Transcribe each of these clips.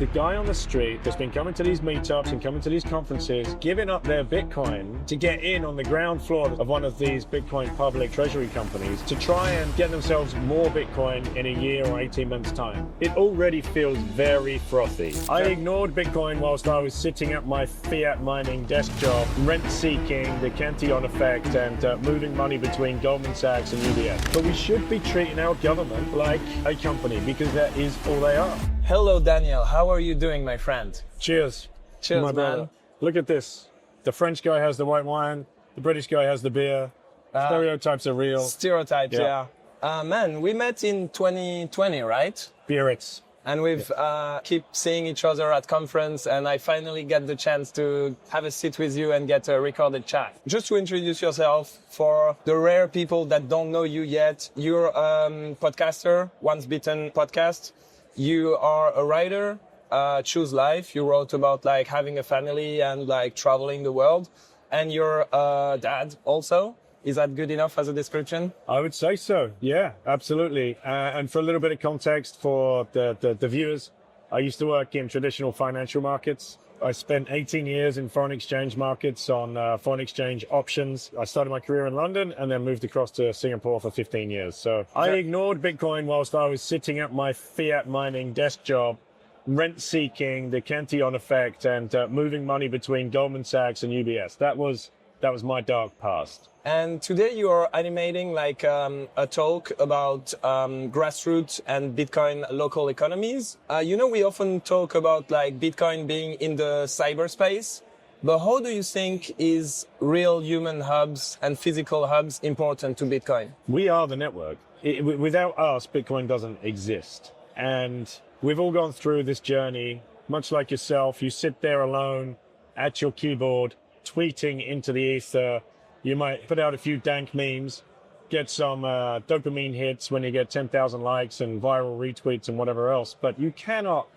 the guy on the street that's been coming to these meetups and coming to these conferences, giving up their Bitcoin to get in on the ground floor of one of these Bitcoin public treasury companies to try and get themselves more Bitcoin in a year or 18 months' time. It already feels very frothy. I ignored Bitcoin whilst I was sitting at my fiat mining desk job, rent-seeking, the Cantillon effect, and moving money between Goldman Sachs and UBS. But we should be treating our government like a company, because that is all they are. Hello, Daniel. How are you doing, my friend? Cheers. Cheers, my brother. man. Look at this. The French guy has the white wine. The British guy has the beer. Stereotypes are real. Stereotypes, yeah. Man, we met in 2020, right? Biarritz. And we've keep seeing each other at conference, and I finally get the chance to have a sit with you and get a recorded chat. Just to introduce yourself for the rare people that don't know you yet, you're a podcaster, Once Bitten podcast. You are a writer, Choose Life. You wrote about like having a family and like traveling the world, and you're a dad also. Is that good enough as a description? I would say so. Yeah, absolutely. And for a little bit of context for the viewers, I used to work in traditional financial markets. I spent 18 years in foreign exchange markets on foreign exchange options. I started my career in London and then moved across to Singapore for 15 years. So I ignored Bitcoin whilst I was sitting at my fiat mining desk job, rent-seeking, the Cantillon effect, and moving money between Goldman Sachs and UBS. That was my dark past. And today you are animating like a talk about grassroots and Bitcoin local economies. We often talk about like Bitcoin being in the cyberspace, but how do you think is real human hubs and physical hubs important to Bitcoin? We are the network. Without us, Bitcoin doesn't exist. And we've all gone through this journey, much like yourself. You sit there alone at your keyboard, tweeting into the ether. You might put out a few dank memes, get some dopamine hits when you get 10,000 likes and viral retweets and whatever else. But you cannot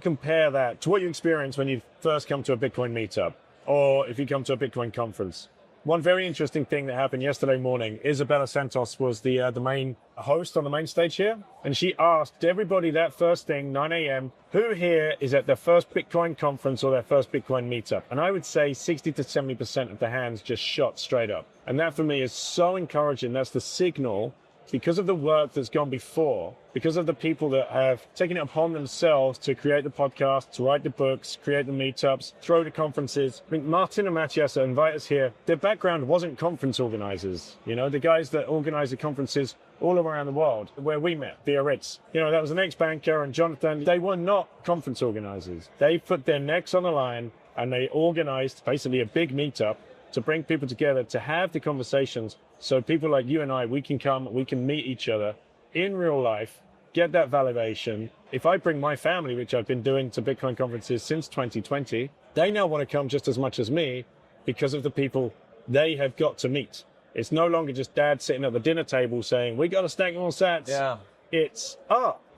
compare that to what you experience when you first come to a Bitcoin meetup or if you come to a Bitcoin conference. One very interesting thing that happened yesterday morning, Isabella Santos was the main host on the main stage here. And she asked everybody that first thing, 9 a.m., who here is at their first Bitcoin conference or their first Bitcoin meetup? And I would say 60 to 70% of the hands just shot straight up. And that for me is so encouraging. That's the signal, because of the work that's gone before, because of the people that have taken it upon themselves to create the podcast, to write the books, create the meetups, throw the conferences. I think Martin and Matthias that invite us here, their background wasn't conference organizers. The guys that organize the conferences all around the world, where we met, Biarritz. That was an ex-banker and Jonathan. They were not conference organizers. They put their necks on the line and they organized basically a big meetup to bring people together to have the conversations. So people like you and I, we can come, we can meet each other in real life, get that validation. If I bring my family, which I've been doing to Bitcoin conferences since 2020, they now want to come just as much as me because of the people they have got to meet. It's no longer just dad sitting at the dinner table saying, we got to stack more sats. Yeah. It's,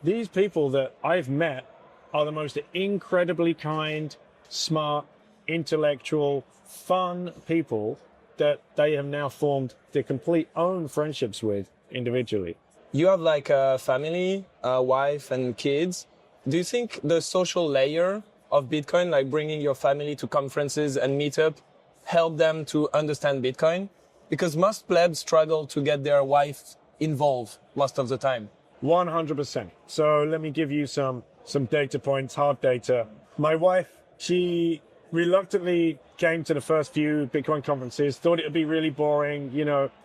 these people that I've met are the most incredibly kind, smart, intellectual, fun people that they have now formed their complete own friendships with individually. You have like a family, a wife and kids. Do you think the social layer of Bitcoin, like bringing your family to conferences and meetup, help them to understand Bitcoin? Because most plebs struggle to get their wife involved most of the time. 100%. So let me give you some data points, hard data. My wife, she reluctantly came to the first few Bitcoin conferences, thought it would be really boring,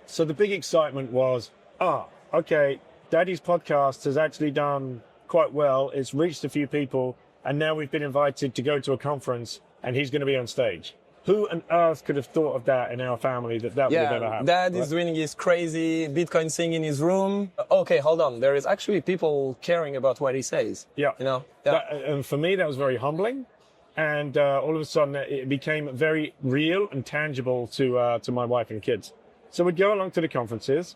So the big excitement was, okay, Daddy's podcast has actually done quite well. It's reached a few people, and now we've been invited to go to a conference, and he's going to be on stage. Who on earth could have thought of that in our family, that would have ever happened? Dad is doing his crazy Bitcoin thing in his room. Okay, hold on. There is actually people caring about what he says. Yeah. Yeah. And for me, that was very humbling. And all of a sudden, it became very real and tangible to my wife and kids. So we'd go along to the conferences,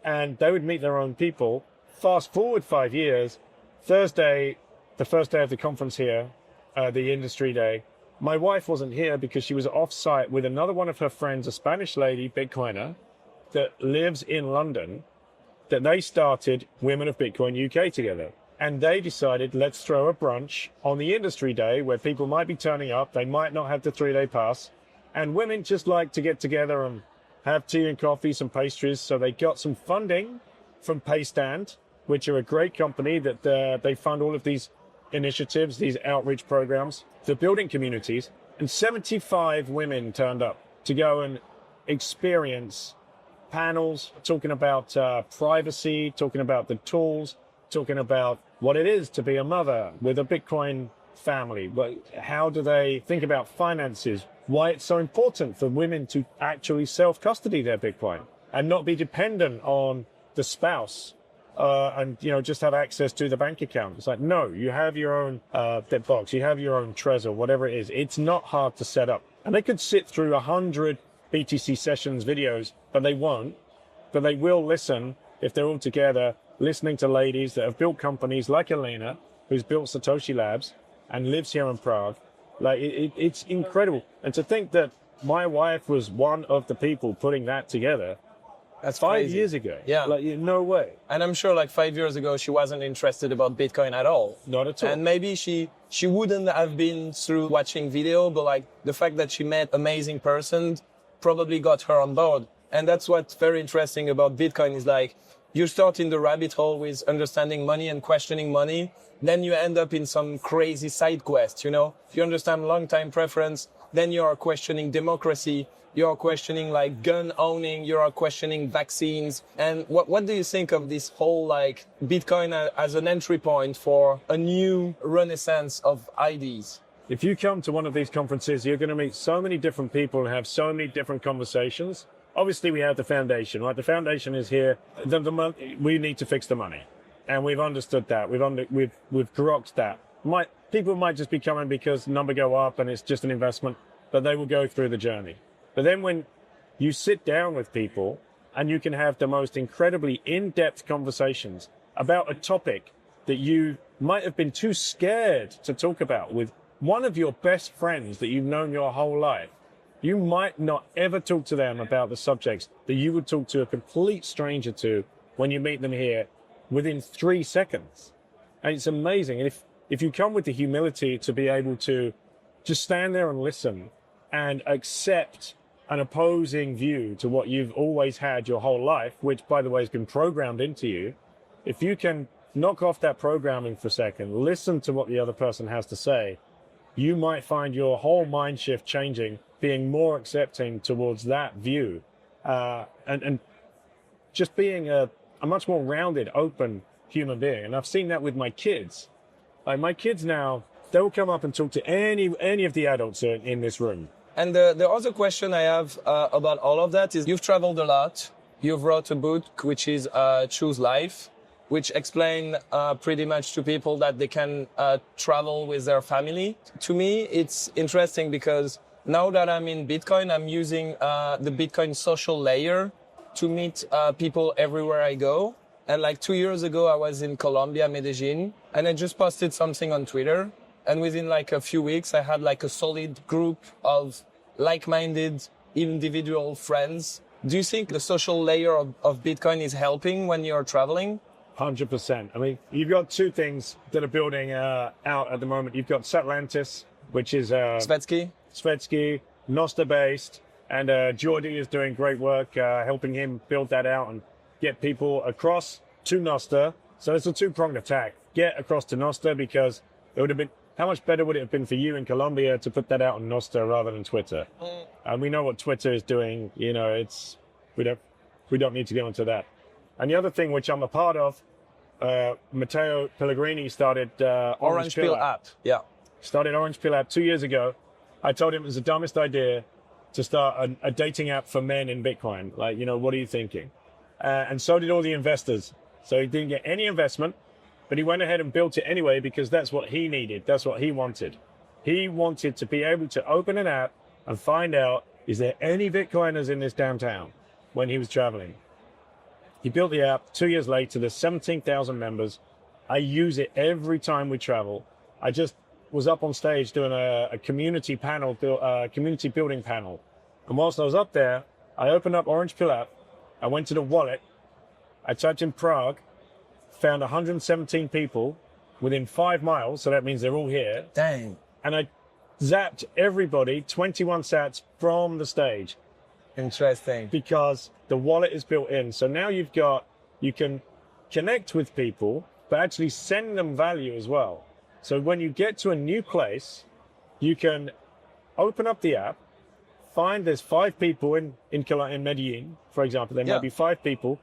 and they would meet their own people. Fast forward 5 years, Thursday, the first day of the conference here, the industry day, my wife wasn't here because she was off-site with another one of her friends, a Spanish lady, Bitcoiner, that lives in London, that they started Women of Bitcoin UK together. And they decided, let's throw a brunch on the industry day where people might be turning up. They might not have the 3-day pass. And women just like to get together and have tea and coffee, some pastries. So they got some funding from Paystand, which are a great company that they fund all of these initiatives, these outreach programs, for building communities. And 75 women turned up to go and experience panels talking about privacy, talking about the tools, talking about what it is to be a mother with a Bitcoin family. How do they think about finances? Why it's so important for women to actually self-custody their Bitcoin and not be dependent on the spouse and, just have access to the bank account. It's like, no, you have your own Bitbox, you have your own Trezor, whatever it is. It's not hard to set up. And they could sit through 100 BTC sessions videos, but they won't. But they will listen if they're all together, listening to ladies that have built companies like Elena, who's built Satoshi Labs and lives here in Prague. It's incredible. And to think that my wife was one of the people putting that together. That's 5 crazy. years ago. Yeah. No way. And I'm sure 5 years ago, she wasn't interested about Bitcoin at all. Not at all. And maybe she wouldn't have been through watching video, but the fact that she met amazing person probably got her on board. And that's what's very interesting about Bitcoin is you start in the rabbit hole with understanding money and questioning money. Then you end up in some crazy side quest, If you understand long-time preference, then you are questioning democracy. You are questioning gun owning. You are questioning vaccines. And what do you think of this whole Bitcoin as an entry point for a new renaissance of ideas? If you come to one of these conferences, you're going to meet so many different people and have so many different conversations. Obviously, we have the foundation, right? The foundation is here. We need to fix the money, and we've understood that. We've grokked that. People might just be coming because the number go up and it's just an investment, but they will go through the journey. But then when you sit down with people and you can have the most incredibly in-depth conversations about a topic that you might have been too scared to talk about with one of your best friends that you've known your whole life, you might not ever talk to them about the subjects that you would talk to a complete stranger to when you meet them here within 3 seconds. And it's amazing. And if you come with the humility to be able to just stand there and listen and accept an opposing view to what you've always had your whole life, which, by the way, has been programmed into you, if you can knock off that programming for a second, listen to what the other person has to say, you might find your whole mind shift changing, being more accepting towards that view, and just being a much more rounded, open human being. And I've seen that with my kids. My kids now, they will come up and talk to any of the adults in this room. And the other question I have about all of that is you've traveled a lot. You've wrote a book, which is Choose Life, which explain pretty much to people that they can travel with their family. To me, it's interesting because now that I'm in Bitcoin, I'm using the Bitcoin social layer to meet people everywhere I go. And 2 years ago, I was in Colombia, Medellin, and I just posted something on Twitter. And within a few weeks, I had a solid group of like-minded individual friends. Do you think the social layer of Bitcoin is helping when you're traveling? 100%. I mean, you've got two things that are building out at the moment. You've got Satlantis, which is Svetsky, Nostr based, and Jordi is doing great work helping him build that out and get people across to Nostr. So it's a two-pronged attack. Get across to Nostr because it would have been, how much better would it have been for you in Colombia to put that out on Nostr rather than Twitter? And we know what Twitter is doing. We don't need to go into that. And the other thing which I'm a part of, Matteo Pellegrini started Orange Pill app. Yeah. Started Orange Pill app 2 years ago. I told him it was the dumbest idea to start a dating app for men in Bitcoin. What are you thinking? And so did all the investors. So he didn't get any investment, but he went ahead and built it anyway because that's what he needed. That's what he wanted. He wanted to be able to open an app and find out, is there any Bitcoiners in this damn town when he was traveling? He built the app. 2 years later, there's 17,000 members. I use it every time we travel. I just was up on stage doing a community panel, community building panel. And whilst I was up there, I opened up Orange Pill app. I went to the wallet. I typed in Prague, found 117 people within 5 miles. So that means they're all here. Dang. And I zapped everybody 21 sats from the stage Interesting. because the wallet is built in. So now you can connect with people, but actually send them value as well. So when you get to a new place, you can open up the app, find there's 5 people in Medellin, for example. There might be 5 people.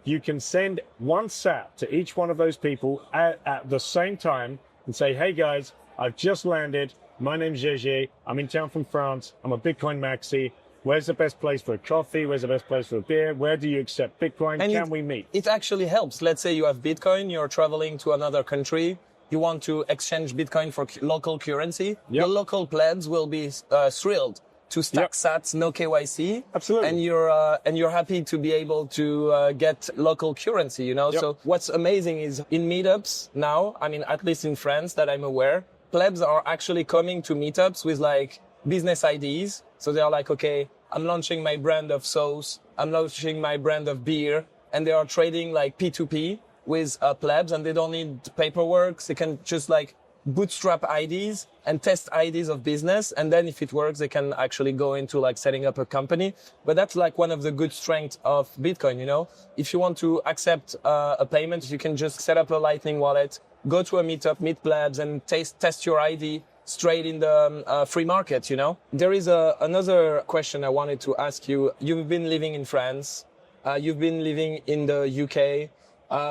You can send 1 sat to each one of those people at the same time and say, hey guys, I've just landed. My name's Gégé. I'm in town from France. I'm a Bitcoin maxi. Where's the best place for a coffee? Where's the best place for a beer? Where do you accept Bitcoin? Can we meet? It actually helps. Let's say you have Bitcoin, you're traveling to another country. You want to exchange Bitcoin for local currency. Your local plebs will be thrilled to stack sats, no KYC. Absolutely. And you're happy to be able to get local currency, you know? So what's amazing is in meetups now, I mean, at least in France that I'm aware, plebs are actually coming to meetups with like business IDs. So they're like, okay, I'm launching my brand of sauce. I'm launching my brand of beer. And they are trading like P2P with plebs, and they don't need paperwork. They can just like bootstrap IDs and test IDs of business. And then if it works, they can actually go into like setting up a company. But that's like one of the good strengths of Bitcoin, you know? If you want to accept a payment, you can just set up a Lightning wallet, go to a meetup, meet plebs, and test your ID straight in the free market, you know? There is another question I wanted to ask you. You've been living in France. You've been living in the UK.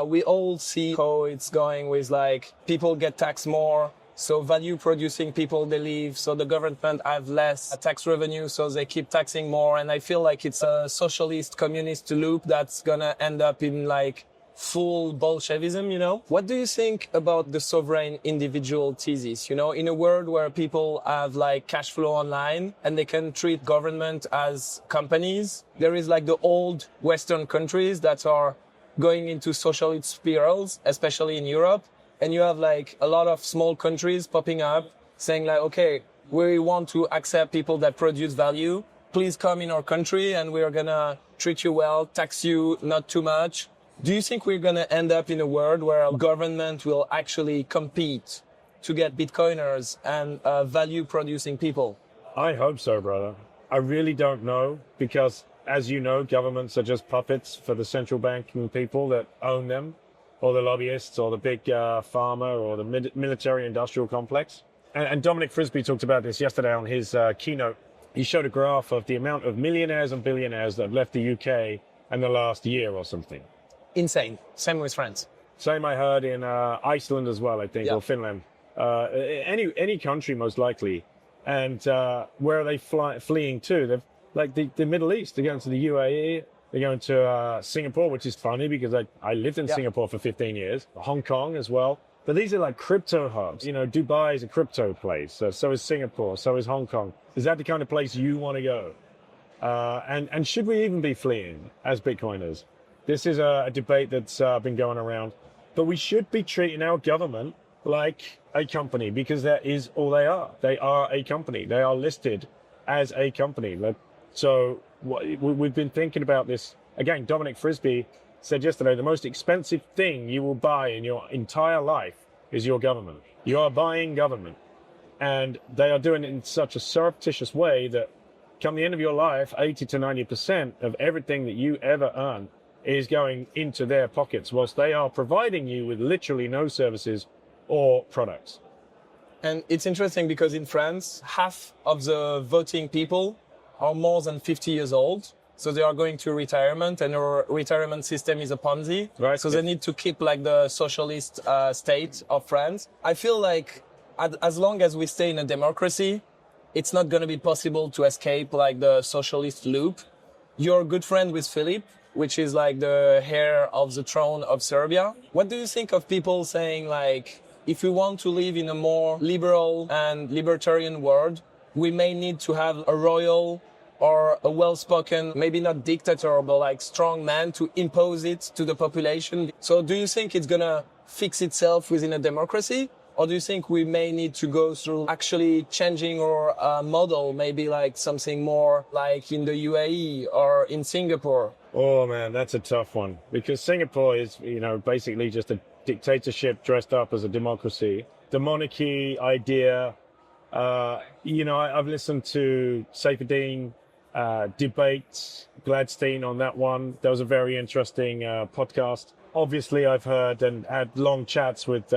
We all see how it's going with like people get taxed more. So value producing people, they leave. So the government have less tax revenue. So they keep taxing more. And I feel like it's a socialist communist loop that's going to end up in like full Bolshevism, you know? What do you think about the sovereign individual thesis? You know, in a world where people have like cash flow online and they can treat government as companies, there is like the old Western countries that are going into socialist spirals, especially in Europe. And you have like a lot of small countries popping up saying like, okay, we want to accept people that produce value. Please come in our country and we are going to treat you well, tax you not too much. Do you think we're going to end up in a world where government will actually compete to get Bitcoiners and value-producing people? I hope so, brother. I really don't know because, as you know, governments are just puppets for the central banking people that own them, or the lobbyists, or the big pharma, or the military-industrial complex. And Dominic Frisby talked about this yesterday on his keynote. He showed a graph of the amount of millionaires and billionaires that have left the UK in the last year or something. Insane. Same with France. Same I heard in Iceland as well, I think, or Finland. Any country, most likely. And where are they fleeing to? They're like the Middle East. They're going to the UAE. They're going to Singapore, which is funny because I lived in Singapore for 15 years. Hong Kong as well. But these are like crypto hubs. You know, Dubai is a crypto place. So is Singapore. So is Hong Kong. Is that the kind of place you want to go? And should we even be fleeing as Bitcoiners? This is a debate that's been going around. But we should be treating our government like a company because that is all they are. They are a company. They are listed as a company. So we've been thinking about this. Again, Dominic Frisby said yesterday, the most expensive thing you will buy in your entire life is your government. You are buying government. And they are doing it in such a surreptitious way that come the end of your life, 80 to 90% of everything that you ever earn is going into their pockets, whilst they are providing you with literally no services or products. And it's interesting because in France, half of the voting people are more than 50 years old. So they are going to retirement, and our retirement system is a Ponzi. Right. So they need to keep like the socialist state of France. I feel like as long as we stay in a democracy, it's not going to be possible to escape like the socialist loop. You're a good friend with Philip, which is like the heir of the throne of Serbia. What do you think of people saying like, if we want to live in a more liberal and libertarian world, we may need to have a royal or a well-spoken, maybe not dictator, but like strong man to impose it to the population? So do you think it's gonna fix itself within a democracy? Or do you think we may need to go through actually changing our model, maybe like something more like in the UAE or in Singapore? Oh man, that's a tough one because Singapore is, basically just a dictatorship dressed up as a democracy. The monarchy idea, I've listened to Seyfedin debate Gladstein on that one. That was a very interesting podcast. Obviously, I've heard and had long chats with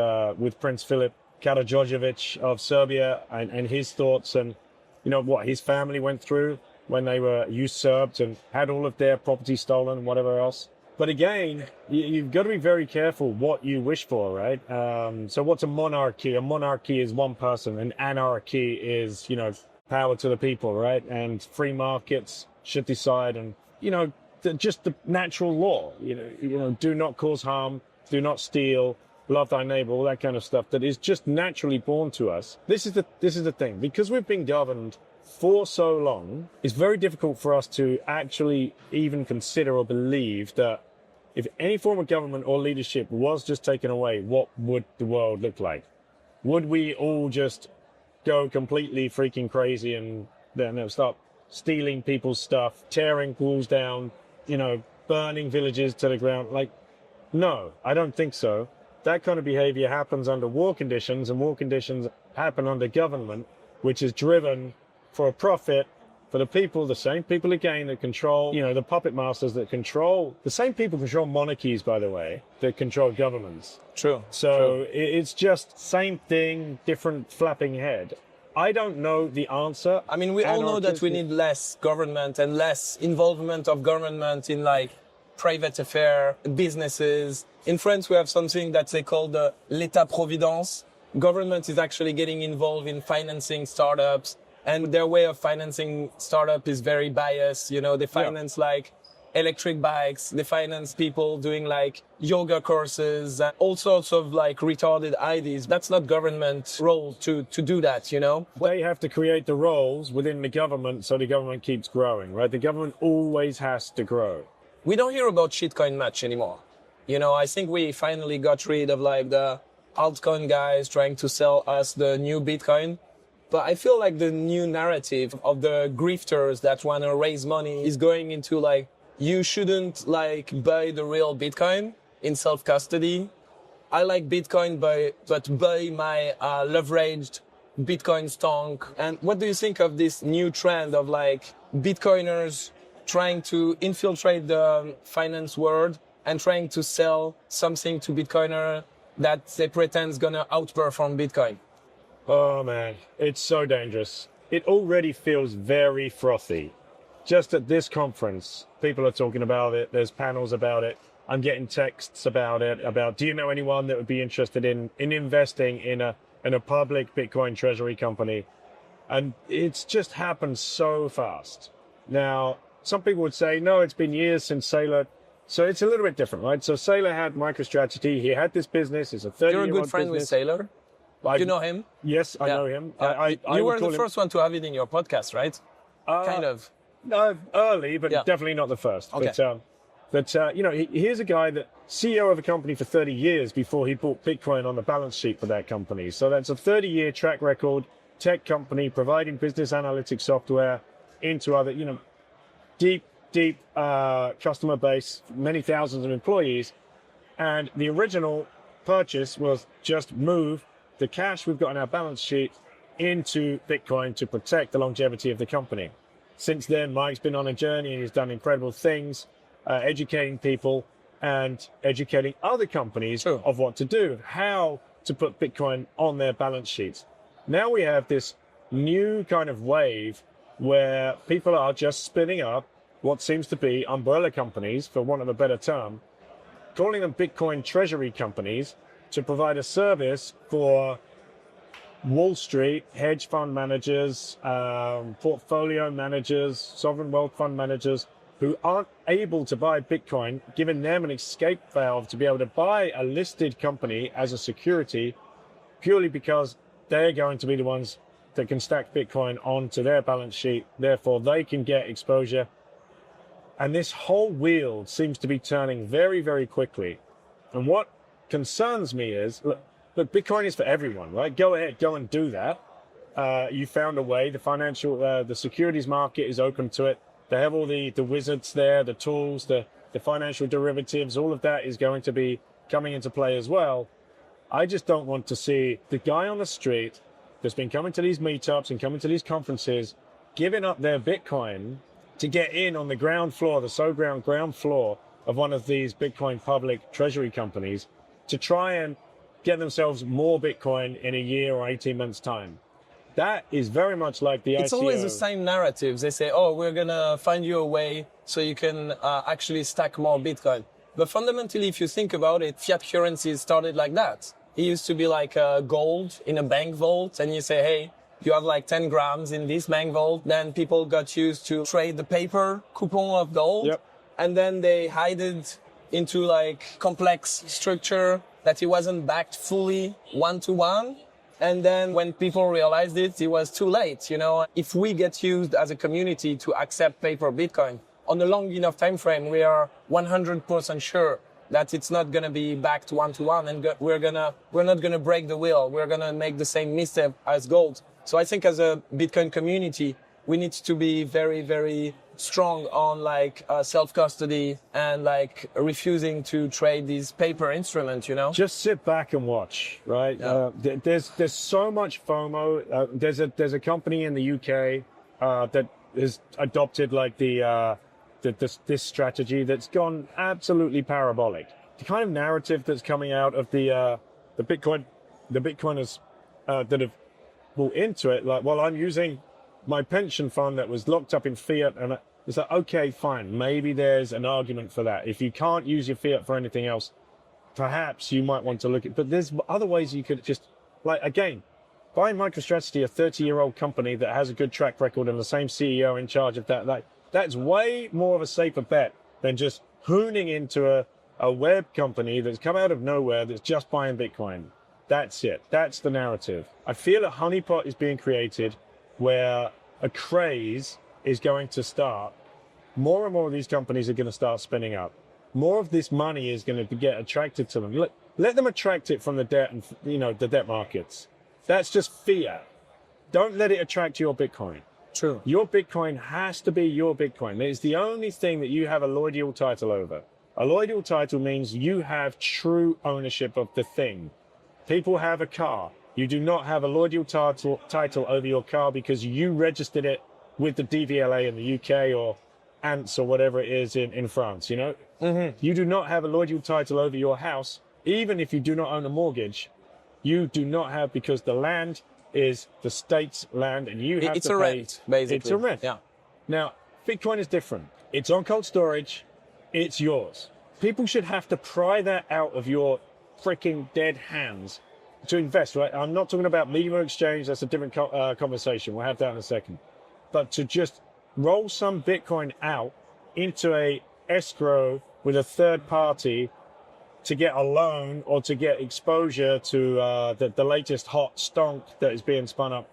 Prince Philip Karađorđević of Serbia and his thoughts and, what his family went through when they were usurped and had all of their property stolen and whatever else. But again, you've got to be very careful what you wish for, right? So what's a monarchy? A monarchy is one person, and anarchy is, power to the people, right? And free markets should decide, and, just the natural law, do not cause harm, do not steal, love thy neighbor, all that kind of stuff that is just naturally born to us. This is the thing. Because we've been governed for so long, it's very difficult for us to actually even consider or believe that if any form of government or leadership was just taken away, what would the world look like? Would we all just go completely freaking crazy and then start stealing people's stuff, tearing walls down, burning villages to the ground? No, I don't think so. That kind of behavior happens under war conditions, and war conditions happen under government, which is driven for a profit for the people, the same people again that control, the puppet masters that control, the same people control monarchies, by the way, that control governments. True. So it's just same thing, different flapping head. I don't know the answer. I mean, we all know that we need less government and less involvement of government in private affair, businesses. In France, we have something that they call the l'État-providence. Government is actually getting involved in financing startups, and their way of financing startup is very biased. They finance electric bikes, they finance people doing yoga courses, all sorts of retarded ideas. That's not government role to do that, They have to create the roles within the government so the government keeps growing, right? The government always has to grow. We don't hear about shitcoin much anymore. I think we finally got rid of the altcoin guys trying to sell us the new Bitcoin. But I feel like the new narrative of the grifters that want to raise money is going into you shouldn't buy the real Bitcoin in self-custody. I like Bitcoin, but buy my leveraged Bitcoin stock. And what do you think of this new trend of Bitcoiners trying to infiltrate the finance world and trying to sell something to Bitcoiner that they pretend is gonna outperform Bitcoin? Oh man, it's so dangerous. It already feels very frothy. Just at this conference, people are talking about it. There's panels about it. I'm getting texts about it, do you know anyone that would be interested in investing in a public Bitcoin Treasury company? And it's just happened so fast. Now, some people would say, no, it's been years since Saylor. So it's a little bit different, right? So Saylor had MicroStrategy. He had this business. It's a 30-year-old You're a good friend business. with Saylor? Do you know him? Yes, I know him. You were the first one to have it in your podcast, right? Kind of. No, early, but definitely not the first. Okay. But here's a guy that CEO of a company for 30 years before he bought Bitcoin on the balance sheet for that company. So that's a 30-year track record, tech company providing business analytics software into other, deep customer base, many thousands of employees. And the original purchase was just move the cash we've got on our balance sheet into Bitcoin to protect the longevity of the company. Since then, Mike's been on a journey and he's done incredible things, educating people and educating other companies of what to do, how to put Bitcoin on their balance sheets. Now we have this new kind of wave where people are just spinning up what seems to be umbrella companies, for want of a better term, calling them Bitcoin Treasury companies, to provide a service for Wall Street, hedge fund managers, portfolio managers, sovereign wealth fund managers who aren't able to buy Bitcoin, giving them an escape valve to be able to buy a listed company as a security purely because they're going to be the ones that can stack Bitcoin onto their balance sheet. Therefore, they can get exposure. And this whole wheel seems to be turning very, very quickly. And what concerns me is, look, Bitcoin is for everyone, right? Go ahead, go and do that. You found a way. The securities market is open to it. They have all the wizards there, the tools, the financial derivatives. All of that is going to be coming into play as well. I just don't want to see the guy on the street that's been coming to these meetups and coming to these conferences, giving up their Bitcoin to get in on the ground floor, the ground floor of one of these Bitcoin public treasury companies to try and get themselves more Bitcoin in a year or 18 months' time. That is very much like the It's ICO. always the same narratives. They say, oh, we're going to find you a way so you can actually stack more Bitcoin. But fundamentally, if you think about it, fiat currencies started like that. It used to be like gold in a bank vault, and you say, hey, you have like 10 grams in this bank vault. Then people got used to trade the paper coupon of gold. Yep. And then they hide it into like complex structure that it wasn't backed fully one-to-one. And then when people realized it, it was too late. You know, if we get used as a community to accept paper Bitcoin on a long enough time frame, we are 100% sure that it's not going to be backed one-to-one, and we're not going to break the wheel. We're going to make the same mistake as gold. So I think as a Bitcoin community, we need to be very, very strong on like self-custody and like refusing to trade these paper instruments, you know? Just sit back and watch, right? Yeah. There's so much FOMO. There's a company in the UK that has adopted like this strategy that's gone absolutely parabolic. The kind of narrative that's coming out of the Bitcoiners that have bought into it, like, well, I'm using my pension fund that was locked up in fiat, and it's like, okay, fine, maybe there's an argument for that. If you can't use your fiat for anything else, perhaps you might want to look at, but there's other ways you could just, like, again, buy MicroStrategy, a 30-year-old company that has a good track record and the same CEO in charge of that's way more of a safer bet than just hooning into a web company that's come out of nowhere that's just buying Bitcoin. That's it. That's the narrative. I feel a honeypot is being created where a craze is going to start. More and more of these companies are going to start spinning up. More of this money is going to get attracted to them. Let them attract it from the debt and, you know, the debt markets. That's just fiat. Don't let it attract your Bitcoin. True. Your Bitcoin has to be your Bitcoin. It's the only thing that you have a loyal title over. A loyal title means you have true ownership of the thing. People have a car. You do not have a loyal title over your car because you registered it with the DVLA in the UK or ANTS or whatever it is in France, you know? Mm-hmm. You do not have a loyal title over your house, even if you do not own a mortgage. You do not have, because the land is the state's land and you have it's to a pay. rent, basically. It's a rent. Yeah. Now, Bitcoin is different. It's on cold storage. It's yours. People should have to pry that out of your freaking dead hands to invest, right? I'm not talking about minimum exchange. That's a different conversation. We'll have that in a second. But to just roll some Bitcoin out into a escrow with a third party to get a loan or to get exposure to the latest hot stonk that is being spun up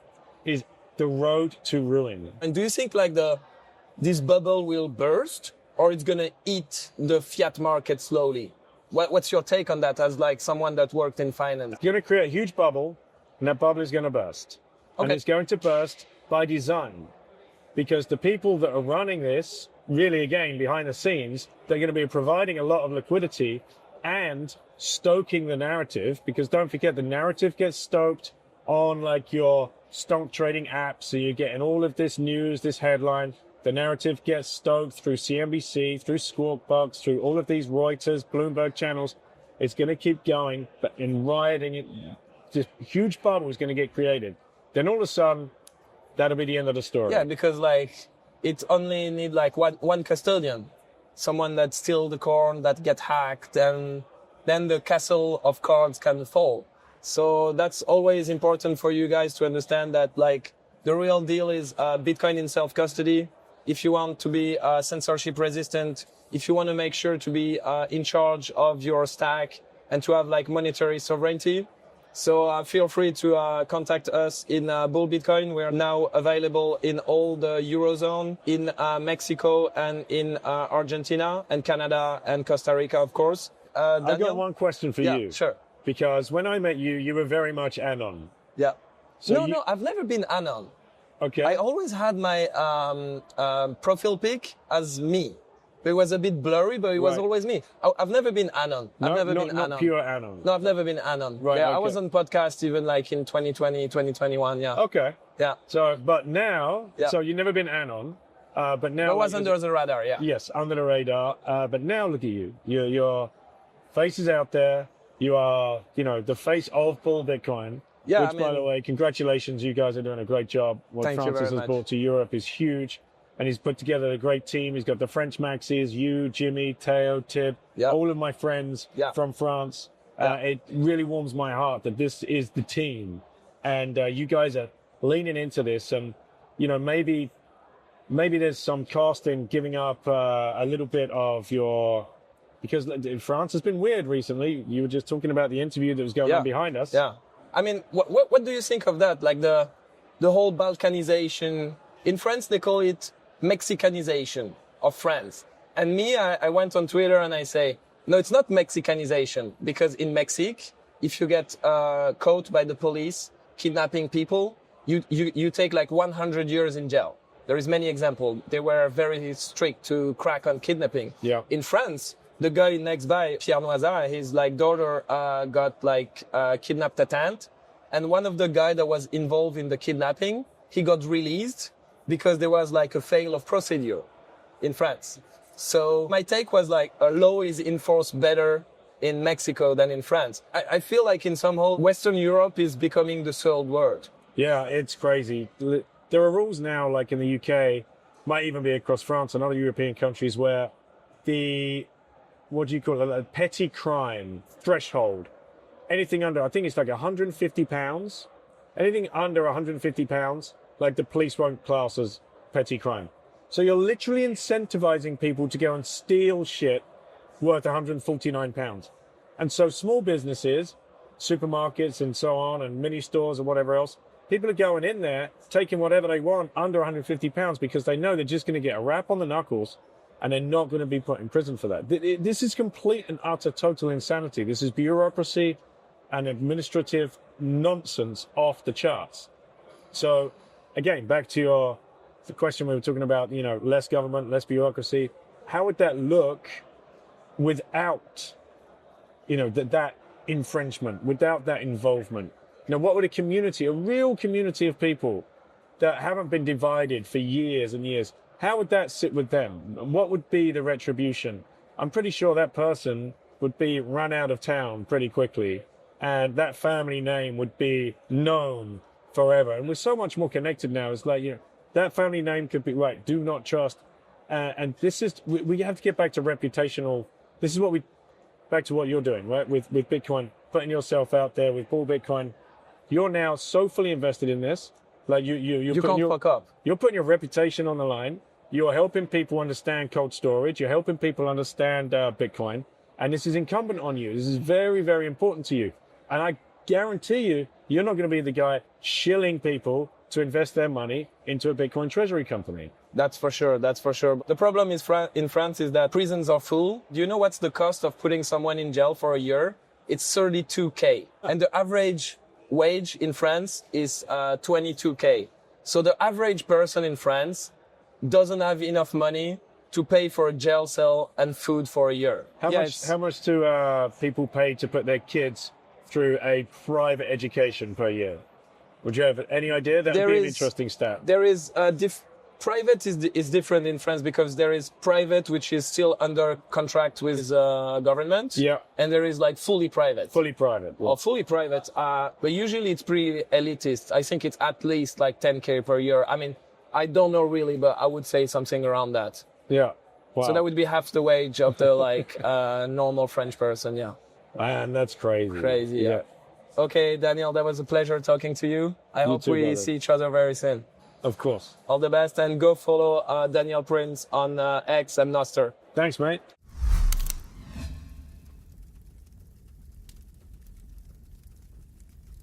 is the road to ruin. And do you think like this bubble will burst, or it's going to eat the fiat market slowly? What's your take on that as like someone that worked in finance? It's going to create a huge bubble, and that bubble is going to burst. Okay. And it's going to burst by design, because the people that are running this, really, again, behind the scenes, they're going to be providing a lot of liquidity and stoking the narrative, because don't forget, the narrative gets stoked on like your stonk trading app. So you're getting all of this news, this headline. The narrative gets stoked through CNBC, through Squawkbox, through all of these Reuters, Bloomberg channels. It's going to keep going, but in rioting, this huge bubble is going to get created. Then all of a sudden, that'll be the end of the story. Yeah, because like it only need like one custodian, someone that steal the corn, that get hacked, and then the castle of cards can fall. So that's always important for you guys to understand that like the real deal is Bitcoin in self-custody. If you want to be censorship resistant, if you want to make sure to be in charge of your stack and to have like monetary sovereignty. So feel free to contact us in Bull Bitcoin. We are now available in all the Eurozone, in Mexico and in Argentina and Canada and Costa Rica, of course. I've got one question for you. Yeah, sure. Because when I met you, you were very much anon. Yeah. So No, I've never been anon. Okay. I always had my profile pic as me. It was a bit blurry, but it was Right. always me. I've never been Anon. I've never been not Anon. pure Anon. No, I've never been Anon. Right, Yeah, I okay. was on podcast even like in 2020, 2021. Yeah. Okay. Yeah. So, but now, Yeah. so you've never been Anon, but now I was like, under the radar. Yeah. yes, under the radar. But now look at you. Your face is out there. You are, the face of Paul Bitcoin. Yeah, Which, by the way, congratulations. You guys are doing a great job. What Thank you Francis very has much. brought to Europe is huge. And he's put together a great team. He's got the French maxis, you, Jimmy, Teo, Tib, Yeah. all of my friends Yeah. from France. Yeah. It really warms my heart that this is the team. And you guys are leaning into this. And, maybe there's some cost in giving up a little bit of your... Because France has been weird recently. You were just talking about the interview that was going on behind us. Yeah. I mean, what do you think of that? Like the whole Balkanization. In France, they call it Mexicanization of France. And me, I went on Twitter and I say, no, it's not Mexicanization. Because in Mexico, if you get caught by the police kidnapping people, you take like 100 years in jail. There is many examples. They were very strict to crack on kidnapping. Yeah. In France, the guy next by, Pierre Noisard, his daughter got kidnapped at aunt. And one of the guys that was involved in the kidnapping, he got released because there was a fail of procedure in France. So my take was a law is enforced better in Mexico than in France. I feel like in some whole Western Europe is becoming the third world. Yeah, it's crazy. There are rules now, like in the UK, might even be across France and other European countries, where what do you call it, a petty crime threshold, anything under, I think it's like £150, anything under £150, like the police won't class as petty crime. So you're literally incentivizing people to go and steal shit worth £149. And so small businesses, supermarkets and so on, and mini stores or whatever else, people are going in there, taking whatever they want under £150 because they know they're just going to get a rap on the knuckles and they're not going to be put in prison for that. This is complete and utter total insanity. This is bureaucracy and administrative nonsense off the charts. So, again, back to the question we were talking about, less government, less bureaucracy. How would that look without, that infringement, without that involvement? What would a real community of people that haven't been divided for years and years, how would that sit with them? What would be the retribution? I'm pretty sure that person would be run out of town pretty quickly, and that family name would be known forever. And we're so much more connected now. It's like, that family name could be, right, do not trust. And this is, we have to get back to reputational. This is back to what you're doing, right? With Bitcoin, putting yourself out there with Paul Bitcoin. You're now so fully invested in this. Like you can't fuck up. You're putting your reputation on the line. You're helping people understand cold storage. You're helping people understand Bitcoin. And this is incumbent on you. This is very, very important to you. And I guarantee you're not going to be the guy shilling people to invest their money into a Bitcoin Treasury company. That's for sure. That's for sure. The problem is in France is that prisons are full. Do you know what's the cost of putting someone in jail for a year? It's 32K. And the average wage in France is 22K. So the average person in France doesn't have enough money to pay for a jail cell and food for a year. How much do people pay to put their kids through a private education per year? Would you have any idea? That would be an interesting stat. There is private is different in France because there is private which is still under contract with government. Yeah. And there is fully private. Fully private. Or fully private. But usually it's pretty elitist. I think it's at least 10K per year. I mean, I don't know really, but I would say something around that. Yeah. Wow. So that would be half the wage of the normal French person. Yeah. Man, that's crazy. Crazy. Yeah. Okay, Daniel, that was a pleasure talking to you. I hope we see each other very soon. Of course. All the best, and go follow Daniel Prince on X and Nostr. Thanks, mate.